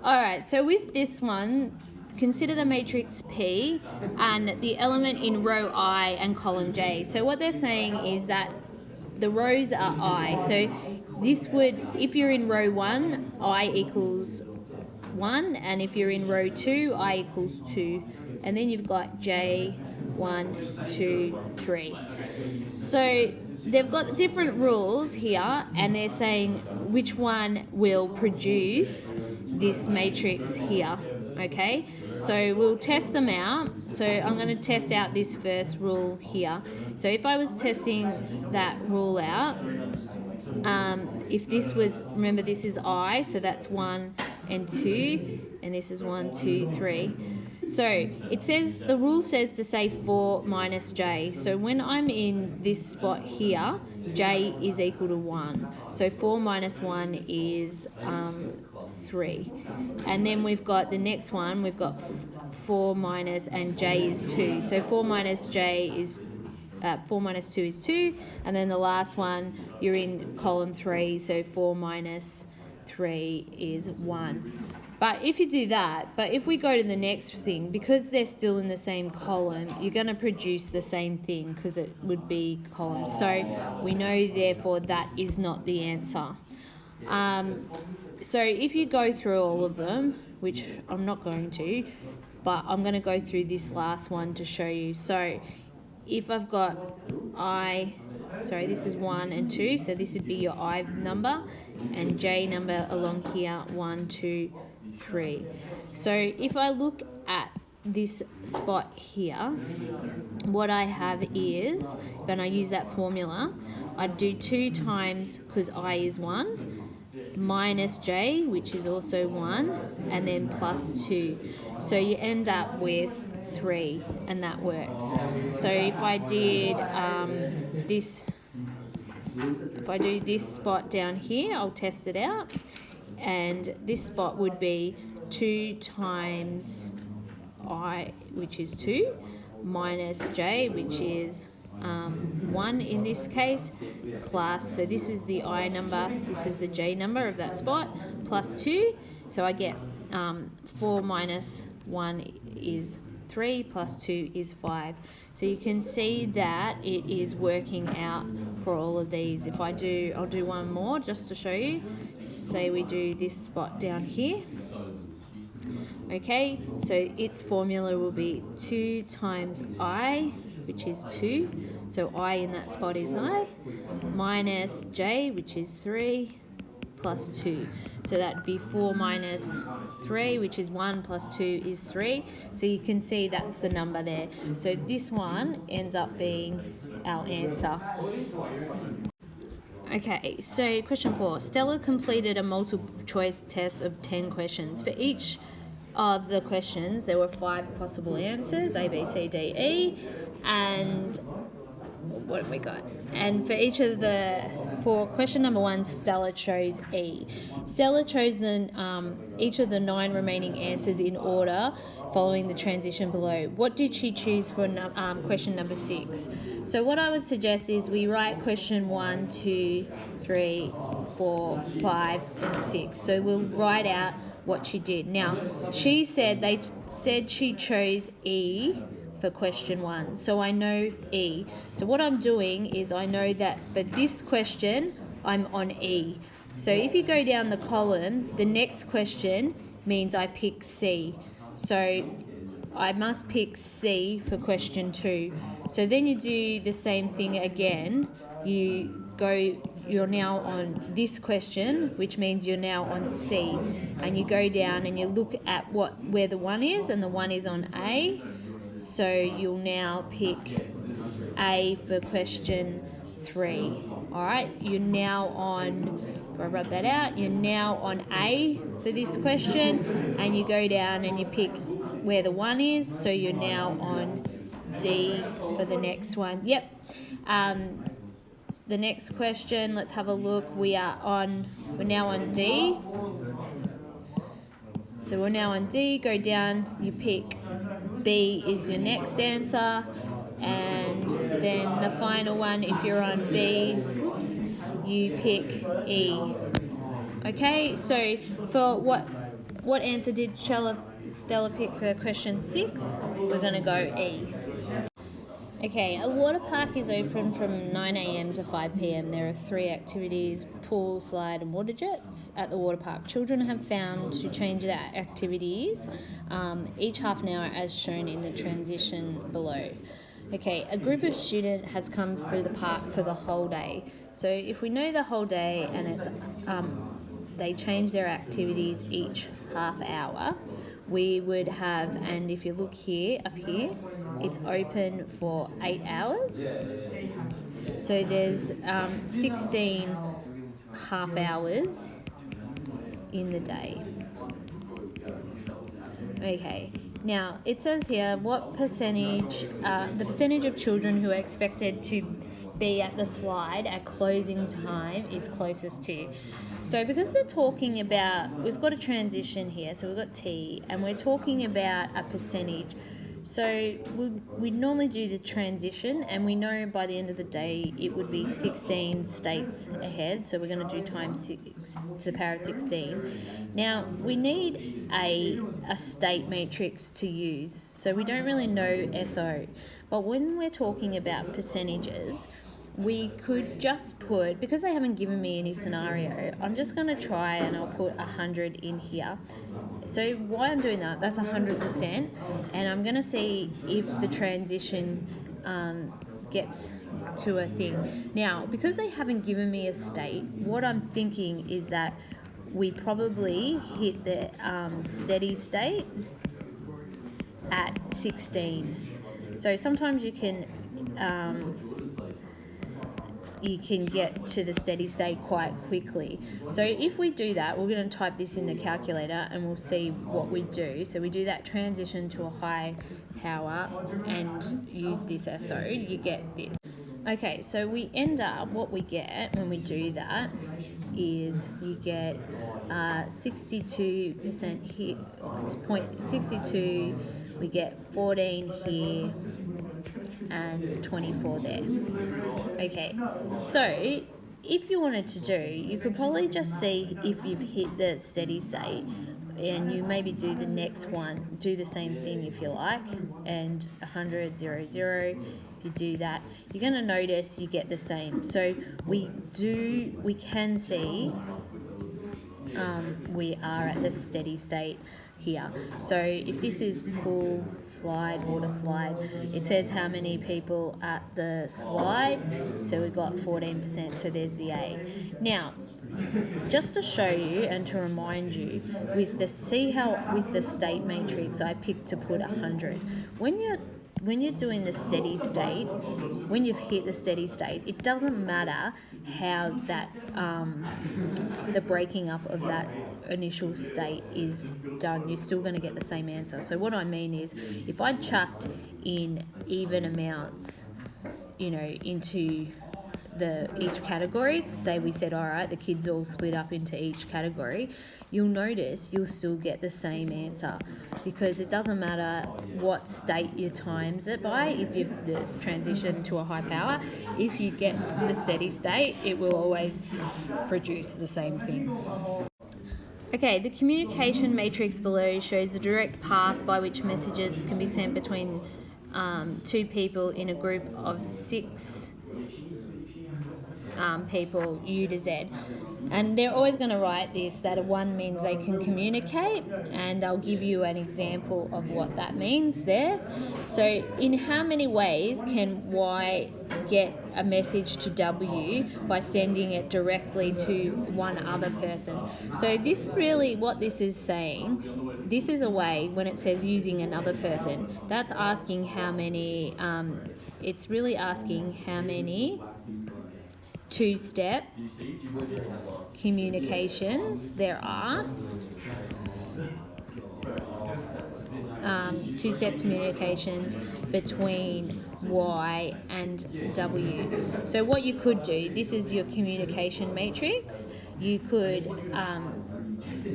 Alright, so with this one, consider the matrix P and the element in row I and column J. So what they're saying is that the rows are I. So this would, if you're in row 1, I equals 1, and if you're in row 2, I equals 2. And then you've got J, 1, 2, 3. So they've got different rules here, and they're saying which one will produce this matrix here. Okay, so we'll test them out. So I'm going to test out this first rule here. So if I was testing that rule out, if this was, remember this is I, so that's 1 and 2, and this is 1, 2, 3. So it says, the rule says to say 4 minus j. So when I'm in this spot here, j is equal to 1. So 4 minus 1 is 3. And then we've got the next one, we've got 4 minus, and j is 2. So 4 minus j is 4 minus 2 is 2, and then the last one, you're in column 3, so 4 minus 3 is 1. But if you do that, but if we go to the next thing, because they're still in the same column, you're going to produce the same thing because it would be columns. So we know, therefore, that is not the answer. So if you go through all of them, which I'm not going to, but I'm going to go through this last one to show you. So if I've got this is 1 and 2, so this would be your I number, and j number along here, 1, 2, 3. So if I look at this spot here, what I have is, when I use that formula, I'd do 2 times, because I is 1, minus j, which is also 1, and then plus 2. So you end up with 3, and that works. So if I did if I do this spot down here, I'll test it out, and this spot would be 2 times I, which is 2, minus j, which is 1 in this case, plus, so this is the I number, this is the j number of that spot, plus 2, so I get 4 minus 1 is 3, plus 2 is 5. So you can see that it is working out for all of these. If I do, I'll do one more just to show you. Say we do this spot down here. Okay, so its formula will be 2 times I, which is 2. So I in that spot is I, minus j, which is 3, plus 2. So that'd be 4 minus 3, which is 1, plus 2 is 3. So you can see that's the number there. So this one ends up being our answer. Okay, so question 4. Stella completed a multiple choice test of 10 questions. For each of the questions, there were 5 possible answers, A, B, C, D, E, and what have we got? And for each of for question number 1, Stella chose E. Stella chose each of the 9 remaining answers in order following the transition below. What did she choose for question number 6? So what I would suggest is we write question 1, 2, 3, 4, 5, and 6. So we'll write out what she did. Now, they said she chose E for question 1, so I know E. So what I'm doing is I know that for this question, I'm on E. So if you go down the column, the next question means I pick C. So I must pick C for question 2. So then you do the same thing again. You're now on this question, which means you're now on C. And you go down and you look at where the 1 is, and the 1 is on A. So you'll now pick A for question 3. All right, you're now on, if I rub that out, you're now on A for this question, and you go down and you pick where the 1 is, so you're now on D for the next one. Yep. The next question, let's have a look. We're now on D. So we're now on D, go down, you pick B is your next answer, and then the final one, if you're on B, you pick E. Okay, so for What answer did Stella pick for question 6? We're going to go E. Okay, a water park is open from 9 a.m. to 5 p.m. There are 3 activities: pool, slide, and water jets at the water park. Children have found to change their activities each half an hour as shown in the transition below. Okay, a group of students has come through the park for the whole day. So if we know the whole day and it's they change their activities each half hour, we would have, and if you look here, up here, it's open for 8 hours. So there's 16 half hours in the day. Okay, now it says here what percentage, the percentage of children who are expected to be at the slide at closing time is closest to. So because they're talking about, we've got a transition here, so we've got T, and we're talking about a percentage. So we normally do the transition, and we know by the end of the day it would be 16 states ahead, so we're going to do times 6 to the power of 16. Now we need a state matrix to use, so we don't really know SO, but when we're talking about percentages, we could just put, because they haven't given me any scenario, I'm just going to try and I'll put 100 in here. So why I'm doing that, that's 100%, and I'm going to see if the transition gets to a thing. Now, because they haven't given me a state, what I'm thinking is that we probably hit the steady state at 16. So sometimes you can get to the steady state quite quickly. So if we do that, we're going to type this in the calculator and we'll see what we do. So we do that transition to a high power and use this SO, you get this. Okay, so we end up, what we get when we do that is you get 62% here, 0.62, we get 14 here, and 24 there. Okay, so if you wanted to do, you could probably just see if you've hit the steady state, and you maybe do the next one, do the same thing if you like, and 100, 0, 0, if you do that, you're going to notice you get the same. So we can see we are at the steady state here. So if this is pool, slide, water slide, it says how many people at the slide, so we've got 14%, so there's the A. Now, just to show you and to remind you, with the state matrix, I picked to put 100. When you're doing the steady state, when you've hit the steady state, it doesn't matter how that the breaking up of that initial state is done, you're still going to get the same answer. So what I mean is, if I chucked in even amounts, into each category, say we said, all right, the kids all split up into each category, you'll notice you'll still get the same answer, because it doesn't matter what state you times it by. If you transition to a high power, if you get the steady state, it will always produce the same thing. Okay, the communication matrix below shows the direct path by which messages can be sent between 2 people in a group of 6 people, U to Z. And they're always going to write this, that a 1 means they can communicate, and I'll give you an example of what that means there. So in how many ways can Y get a message to W by sending it directly to one other person? So this really, what this is saying, this is a way, when it says using another person, that's asking how many, it's really asking how many 2-step communications there are. 2-step communications between Y and W. So what you could do, this is your communication matrix. You could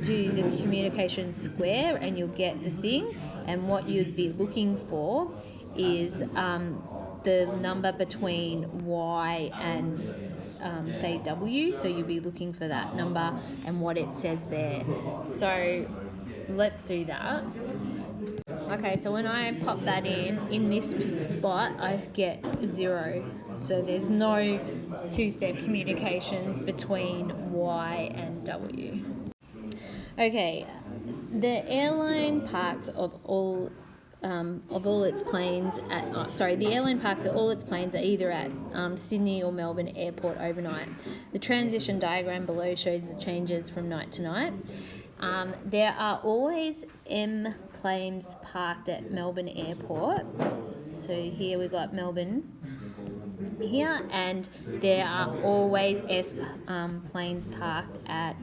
do the communication square and you'll get the thing, and what you'd be looking for is the number between Y and say W, so you'll be looking for that number and what it says there. So let's do that. Okay, so when I pop that in this spot, I get 0. So there's no two-step communications between Y and W. Okay, the airline parks its planes at the airline parks at all its planes are either at Sydney or Melbourne Airport overnight. The transition diagram below shows the changes from night to night. There are always M planes parked at Melbourne Airport. So here we've got Melbourne here, and there are always S planes parked at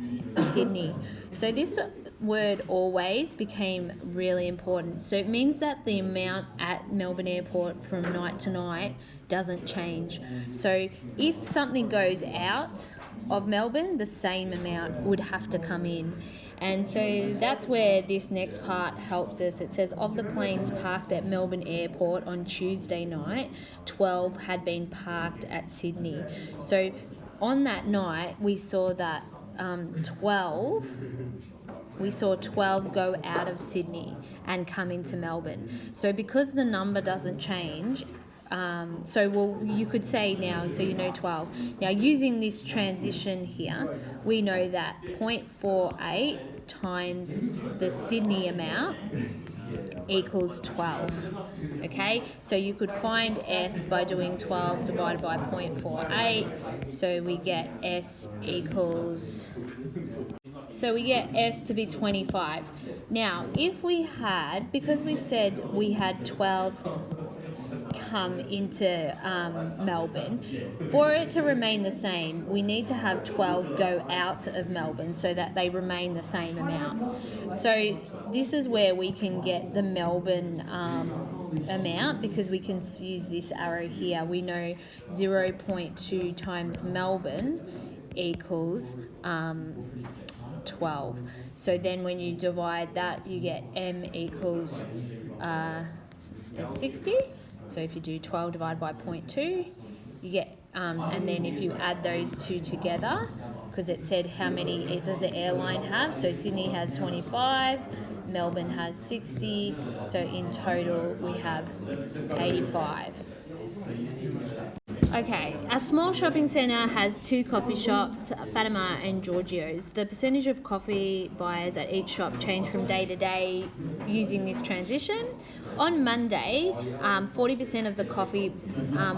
Sydney. So this word always became really important. So it means that the amount at Melbourne Airport from night to night doesn't change. So if something goes out of Melbourne, the same amount would have to come in. And so that's where this next part helps us. It says, of the planes parked at Melbourne Airport on Tuesday night, 12 had been parked at Sydney. So on that night, we saw that 12 go out of Sydney and come into Melbourne. So because the number doesn't change, you could say now, so you know 12. Now, using this transition here, we know that 0.48 times the Sydney amount equals 12. Okay, so you could find S by doing 12 divided by 0.48. So we get S to be 25. Now, because we said we had 12 come into Melbourne, for it to remain the same, we need to have 12 go out of Melbourne so that they remain the same amount. So this is where we can get the Melbourne amount, because we can use this arrow here. We know 0.2 times Melbourne equals 12. So then when you divide that, you get M equals 60. So if you do 12 divided by 0.2, you get, and then if you add those two together, because it said how many does the airline have, so Sydney has 25, Melbourne has 60, so in total we have 85. Okay, a small shopping centre has 2 coffee shops, Fatima and Giorgio's. The percentage of coffee buyers at each shop change from day to day using this transition. On Monday, 40% of the coffee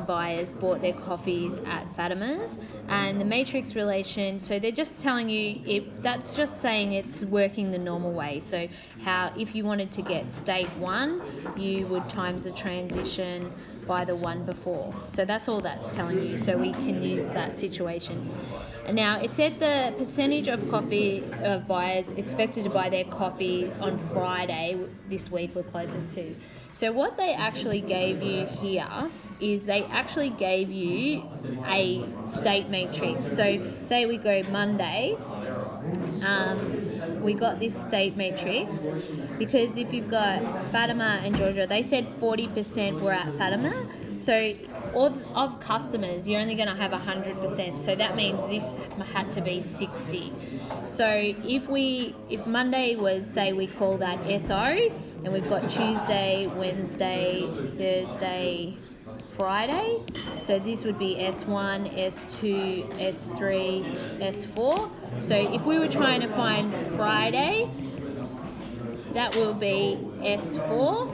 buyers bought their coffees at Fatima's, and the matrix relation, so they're just telling you, that's just saying it's working the normal way. So how, if you wanted to get state 1, you would times the transition by the one before. So that's all that's telling you. So we can use that situation. And now it said the percentage of buyers expected to buy their coffee on Friday this week were closest to. So what they actually gave you here is they actually gave you a state matrix. So say we go Monday, we got this state matrix, because if you've got Fatima and Georgia, they said 40% were at Fatima. So of customers, you're only going to have 100%. So that means this had to be 60. So if Monday was, say we call that SO, and we've got Tuesday, Wednesday, Thursday, Friday, so this would be S1, S2, S3, S4. So if we were trying to find Friday, that will be S4.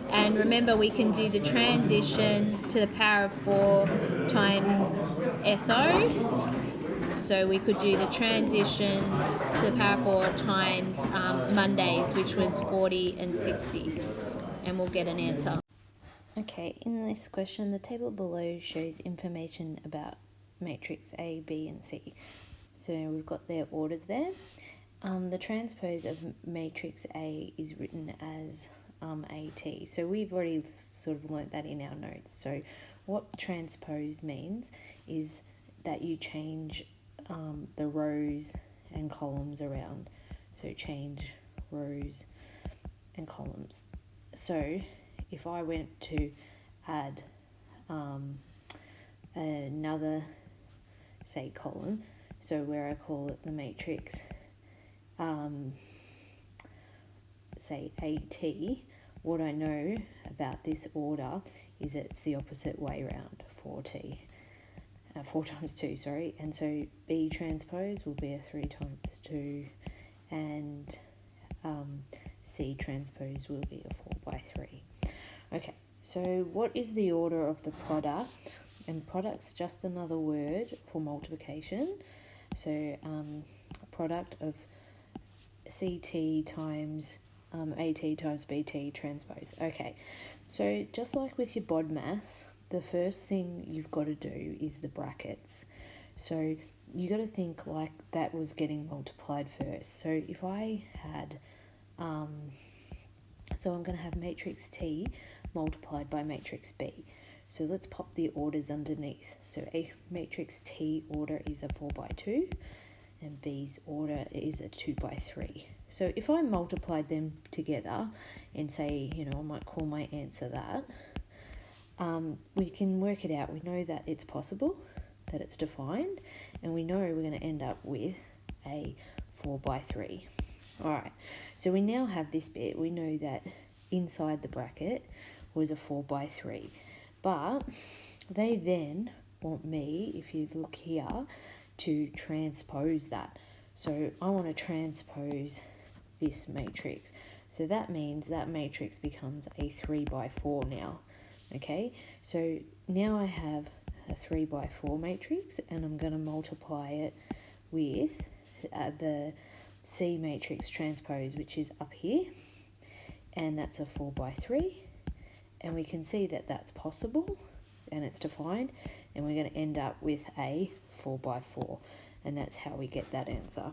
And remember, we can do the transition to the power of 4 times SO. So we could do the transition to the power of 4 times Mondays, which was 40 and 60. And we'll get an answer. Okay, in this question, the table below shows information about matrix A, B, and C. So we've got their orders there. The transpose of matrix A is written as AT. So we've already sort of learnt that in our notes. So what transpose means is that you change the rows and columns around. So change rows and columns. So if I went to add another, say, column, so where I call it the matrix say AT, what I know about this order is it's the opposite way around, 4T. 4 times 2, sorry. And so B transpose will be a 3 times 2, and C transpose will be a 4 by 3. Okay, so what is the order of the product? And product's just another word for multiplication. So product of CT times AT times BT transpose. Okay, so just like with your bod mass, the first thing you've got to do is the brackets. So you got to think like that was getting multiplied first. So if I had, so I'm going to have matrix T multiplied by matrix B. So let's pop the orders underneath. So a matrix T order is a 4 by 2, and B's order is a 2 by 3. So if I multiplied them together and say, I might call my answer that, we can work it out. We know that it's possible, that it's defined, and we know we're going to end up with a 4 by 3. All right, so we now have this bit. We know that inside the bracket was a 4 by 3. But they then want me, if you look here, to transpose that. So I want to transpose this matrix. So that means that matrix becomes a 3 by 4 now. Okay, so now I have a 3 by 4 matrix, and I'm going to multiply it with the C matrix transpose, which is up here, and that's a 4 by 3. And we can see that that's possible and it's defined, and we're going to end up with a 4 by 4, and that's how we get that answer.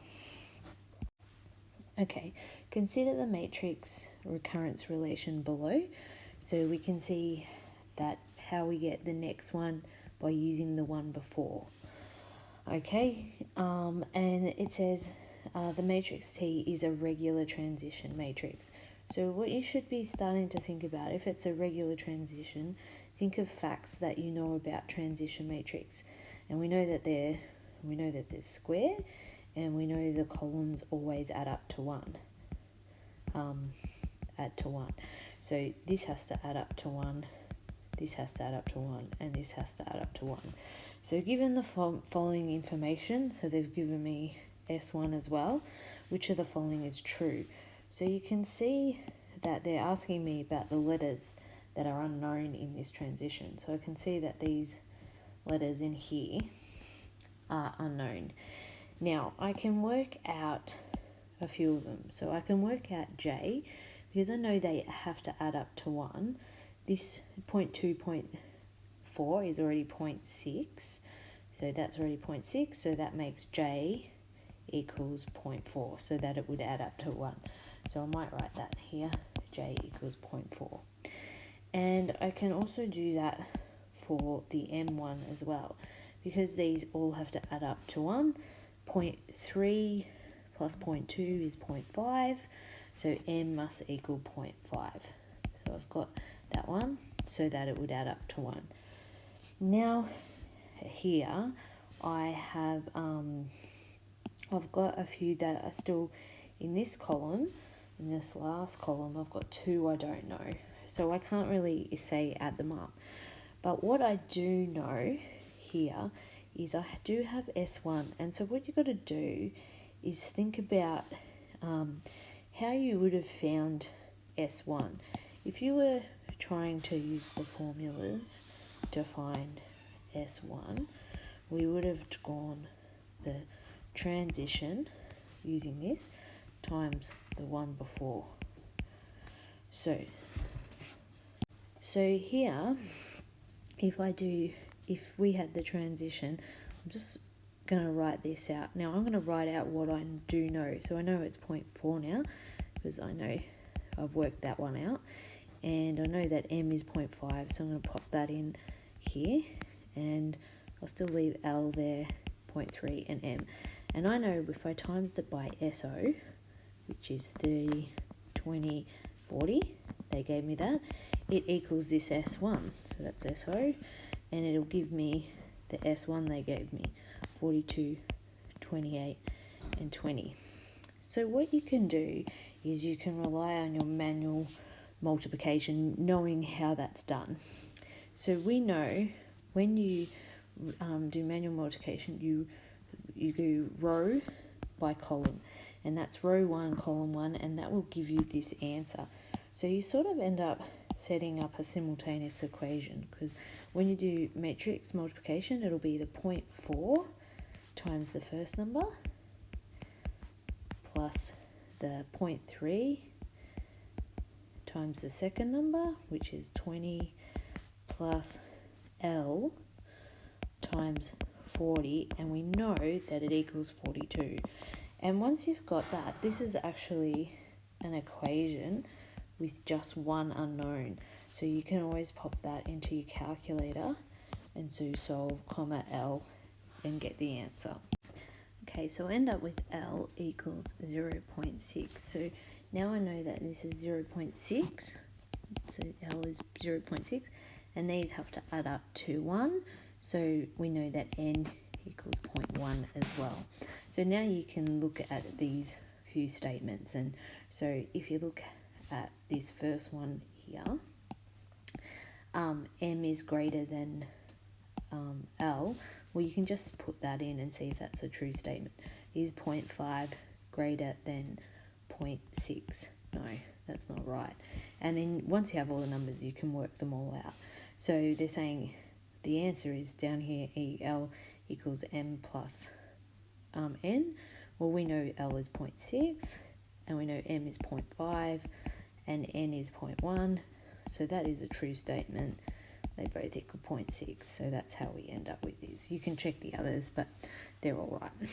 Okay, consider the matrix recurrence relation below. So we can see that how we get the next one by using the one before. Okay, and it says the matrix T is a regular transition matrix. So what you should be starting to think about, if it's a regular transition, think of facts that you know about transition matrix. And we know that they're square, and we know the columns always add up to 1. Add to 1. So this has to add up to 1, this has to add up to 1, and this has to add up to 1. So given the following information, so they've given me S1 as well, which of the following is true? So you can see that they're asking me about the letters that are unknown in this transition. So I can see that these letters in here are unknown. Now I can work out a few of them. So I can work out J, because I know they have to add up to 1. This 0.2, 0.4 is already 0.6. So that's already 0.6. So that makes J equals 0.4, so that it would add up to 1. So I might write that here, J equals 0.4. And I can also do that for the M1 as well, because these all have to add up to 1. 0.3 plus 0.2 is 0.5, so M must equal 0.5. So I've got that one, so that it would add up to 1. Now here I have, I've got a few that are still in this column. In this last column, I've got 2 I don't know. So I can't really say add them up. But what I do know here is I do have S1. And so what you've got to do is think about how you would have found S1. If you were trying to use the formulas to find S1, we would have gone the transition using this times the one before. So here, if we had the transition, I'm just going to write this out. Now I'm going to write out what I do know. So I know it's 0.4 now, because I know I've worked that one out. And I know that M is 0.5, so I'm going to pop that in here. And I'll still leave L there, 0.3 and M. And I know if I times it by SO, which is 30, 20, 40, they gave me that, it equals this S1. So that's SO, and it'll give me the S1 they gave me, 42, 28, and 20. So what you can do is you can rely on your manual multiplication, knowing how that's done. So we know when you do manual multiplication, you go row by column, and that's row 1, column 1, and that will give you this answer. So you sort of end up setting up a simultaneous equation, because when you do matrix multiplication, it'll be the 0.4 times the first number plus the 0.3 times the second number, which is 20, plus L times 40, and we know that it equals 42. And once you've got that, this is actually an equation with just one unknown. So you can always pop that into your calculator and so solve comma L and get the answer. Okay, so I end up with L equals 0.6. So now I know that this is 0.6. So L is 0.6. And these have to add up to 1. So we know that N equals 0.1 as well. So now you can look at these few statements. And so if you look at this first one here, M is greater than L, well, you can just put that in and see if that's a true statement. Is 0.5 greater than 0.6? No, that's not right. And then once you have all the numbers, you can work them all out. So they're saying the answer is down here, EL equals M plus N. Well, we know L is 0.6, and we know M is 0.5, and N is 0.1. So that is a true statement. They both equal 0.6. So that's how we end up with this. You can check the others, but they're all right.